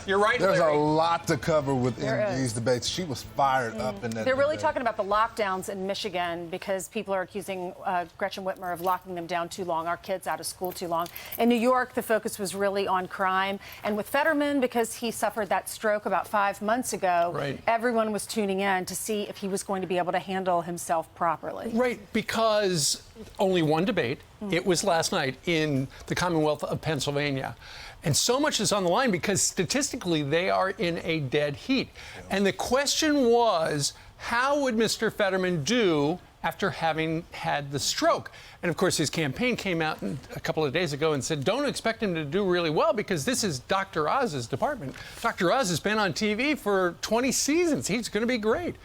You're right, There's Larry. a lot to cover within these debates. She was fired up in that They're really debate. talking about the lockdowns in Michigan because people are accusing Gretchen Whitmer of locking them down too long, our kids out of school too long. In New York, the focus was really on crime. And with Fetterman, because he suffered that stroke about 5 months ago, everyone was tuning in to see if he was going to be able to handle himself properly. Right, because only one debate. It was last night in the Commonwealth of Pennsylvania. And so much is on the line because statistically they are in a dead heat. And the question was, how would Mr. Fetterman do after having had the stroke? And of course, his campaign came out a couple of days ago and said, don't expect him to do really well because this is Dr. Oz's department. Dr. Oz has been on TV for 20 seasons. He's going to be great.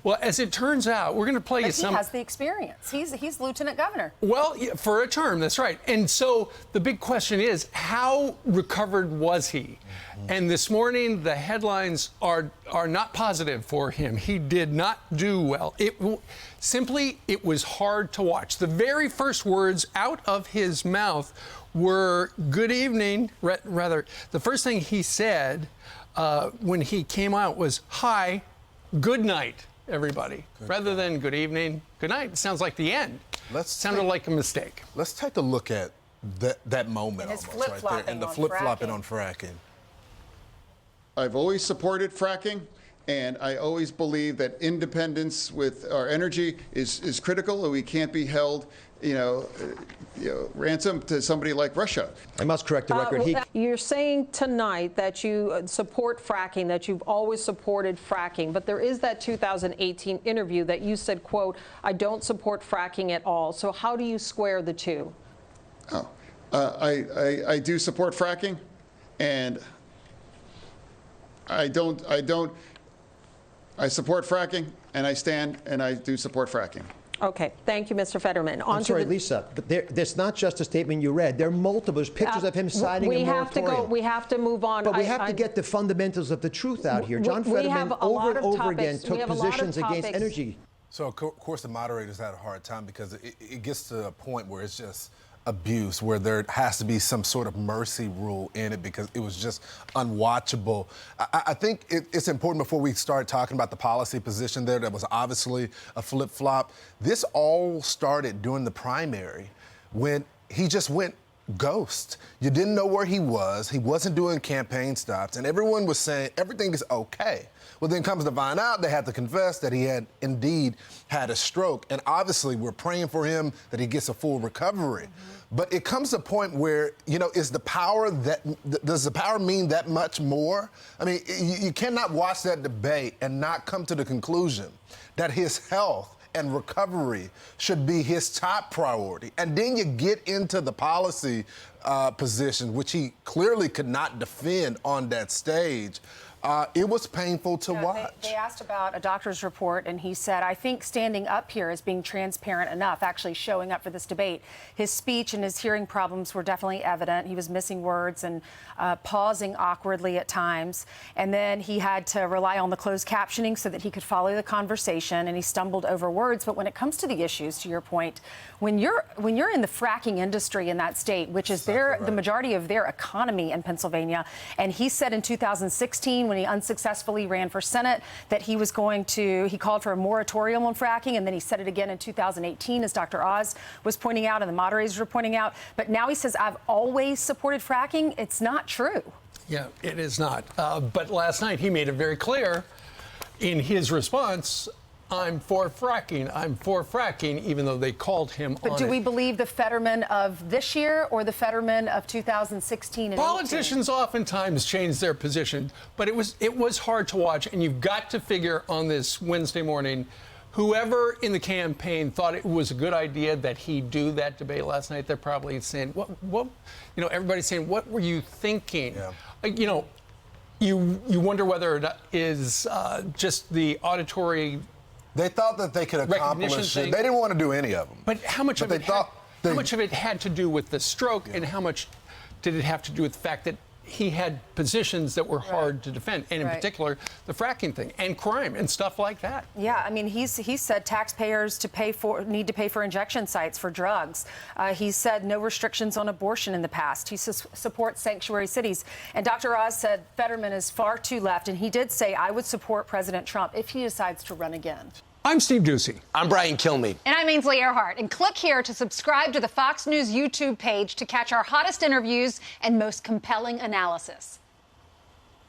Well, as it turns out, we're going to play you some... He has the experience. He's lieutenant governor. Well, yeah, for a term, that's right. And so the big question is, how recovered was he? And this morning, the headlines are not positive for him. He did not do well. It was hard to watch. The very first words out of his mouth were good evening. Rather, the first thing he said when he came out was, hi, good night, everybody. Rather than good evening, good night. It sounds like the end. Sounded like a mistake. Let's take a look at that moment and almost right there. And the flip-flopping on fracking. I've always supported fracking, and I always believe that independence with our energy is critical, and we can't be held, ransom to somebody like Russia. I must correct the record. You're saying tonight that you support fracking, that you've always supported fracking, but there is that 2018 interview that you said, quote, I don't support fracking at all. So how do you square the two? I do support fracking, and I support fracking, and I do support fracking. Okay, thank you, Mr. Fetterman. I'm sorry, Lisa, but there's not just a statement you read. There are multiple pictures of him signing a moratorium. We have to move on. But we have to get the fundamentals of the truth out here. John Fetterman over and over again took positions against energy. So, of course, the moderators had a hard time because it gets to a point where it's just abuse, where there has to be some sort of mercy rule in it because it was just unwatchable. I think it's important before we start talking about the policy position there that was obviously a flip-flop. This all started during the primary when he just went ghost. You didn't know where he was. He wasn't doing campaign stops, and everyone was saying everything is okay. Well, then comes to find out they had to confess that he had indeed had a stroke. And obviously, we're praying for him that he gets a full recovery. But it comes to a point where, does the power mean that much more? I mean, you cannot watch that debate and not come to the conclusion that his health and recovery should be his top priority. And then you get into the policy position, which he clearly could not defend on that stage. It was painful to watch. They asked about a doctor's report, and he said, I think standing up here is being transparent enough, actually showing up for this debate. His speech and his hearing problems were definitely evident. He was missing words and pausing awkwardly at times. And then he had to rely on the closed captioning so that he could follow the conversation, and he stumbled over words. But when it comes to the issues, to your point, when you're in the fracking industry in that state, which is the majority of their economy in Pennsylvania, and he said in 2016, when he unsuccessfully ran for Senate, that he called for a moratorium on fracking, and then he said it again in 2018, as Dr. Oz was pointing out and the moderators were pointing out. But now he says, I've always supported fracking. It's not true. Yeah, it is not. But last night he made it very clear in his response, I'm for fracking, even though they called him on it. But do we believe the Fetterman of this year or the Fetterman of 2016 and Politicians oftentimes change their position, but it was hard to watch, and you've got to figure on this Wednesday morning, whoever in the campaign thought it was a good idea that he do that debate last night, they're probably saying, what everybody's saying, what were you thinking? Yeah. You wonder whether it is just the auditory. They thought that they could accomplish it. They didn't want to do any of them. But how much of it had to do with the stroke, and how much did it have to do with the fact that he had positions that were hard to defend, and in particular, the fracking thing and crime and stuff like that. Yeah, I mean, he said taxpayers need to pay for injection sites for drugs. He said no restrictions on abortion in the past. He supports sanctuary cities. And Dr. Oz said Fetterman is far too left, and he did say, I would support President Trump if he decides to run again. I'm Steve Doocy. I'm Brian Kilmeade. And I'm Ainsley Earhart. And click here to subscribe to the Fox News YouTube page to catch our hottest interviews and most compelling analysis.